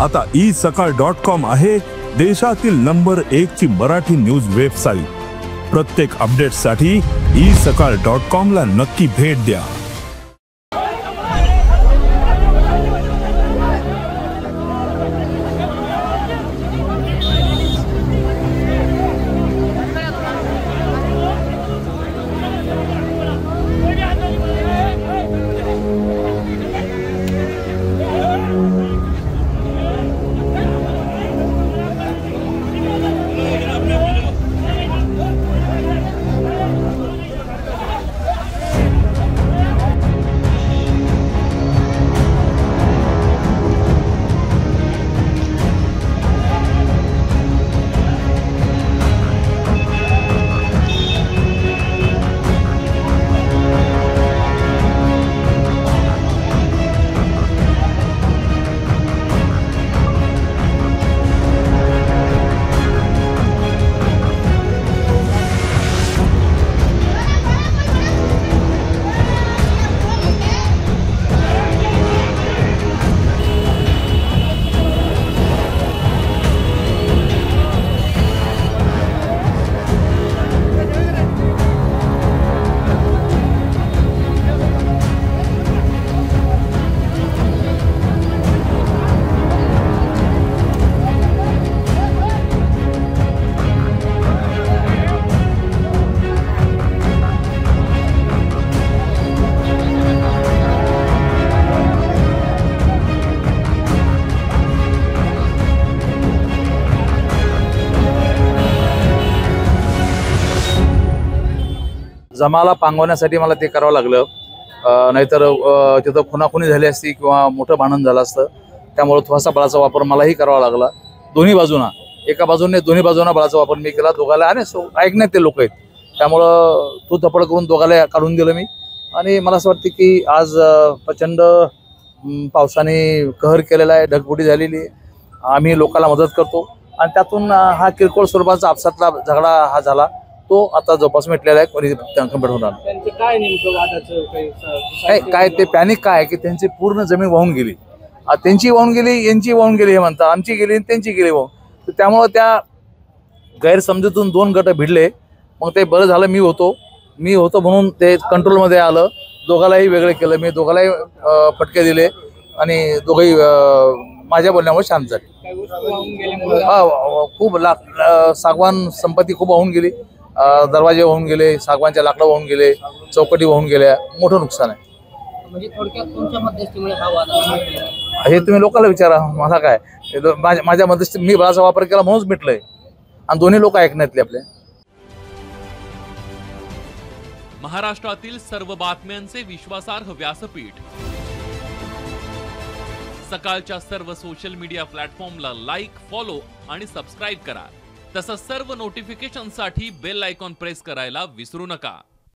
आता isakal.com आहे देशातील नंबर 1 ची मराठी न्यूज वेबसाईट। प्रत्येक अपडेटसाठी isakal.com ला नक्की भेट द्या। जमाला पांगवण्यासाठी मला ते करावं लागलं, नाहीतर तिथं खुनाखुनी झाली असती किंवा मोठं भांडण झालं असतं। त्यामुळे थोडासा बळाचा वापर मलाही करावा लागला। दोन्ही बाजूना, एका बाजूने दोन्ही बाजूना बळाचा वापर मी केला दोघाला, आणि ऐकण्यात ते लोक आहेत त्यामुळं तू थपड करून दोघाला काढून दिलं मी। आणि मला असं वाटतं की आज प्रचंड पावसाने कहर केलेला आहे, ढगफुटी झालेली आहे। आम्ही लोकांना मदत करतो आणि त्यातून हा किरकोळ स्वरूपाचा आपसातला झगडा हा झाला, तो आता जवळपास मिटलेला आहे, कोणी कंप्लीट होणार काय नेमकं वादाचं काय ते पॅनिक काय आहे की त्यांची पूर्ण जमीन वाहून गेली, त्यांची वाहून गेली, यांची वाहून गेली हे म्हणतात, आमची गेली त्यांची गेली वाहून। त्यामुळे त्या गैरसमजुतीतून दोन गट भिडले। मग ते बरं झालं मी होतो म्हणून ते कंट्रोलमध्ये आलं, दोघालाही वेगळे केलं, मी दोघालाही फटके दिले आणि दोघंही माझ्या बोलण्यामुळे शांत झाले। खूप सागवान संपत्ती खूप वाहून गेली, दरवाजे वाहून गेले, सागवानच्या लाकडं वाहून गेले, चौकटी वाहून गेल्या, मोठं नुकसान आहे। म्हणजे थोडक्यात तुमच्या मध्यस्थीमुळे हा वाद हे तुम्ही लोकांना विचारा, मला काय, माझ्या मध्यस्थी मी बळाचा वापर केला म्हणूनच मिटलंय आणि दोन्ही लोक ऐकण्यातले आपले। महाराष्ट्रातील सर्व बातम्यांचे विश्वासार्ह व्यासपीठ सकाळच्या सर्व सोशल मीडिया प्लॅटफॉर्मला लाईक, फॉलो आणि सबस्क्राईब करा। तसंच सर्व नोटिफिकेशनसाठी बेल आयकॉन प्रेस करायला विसरू नका।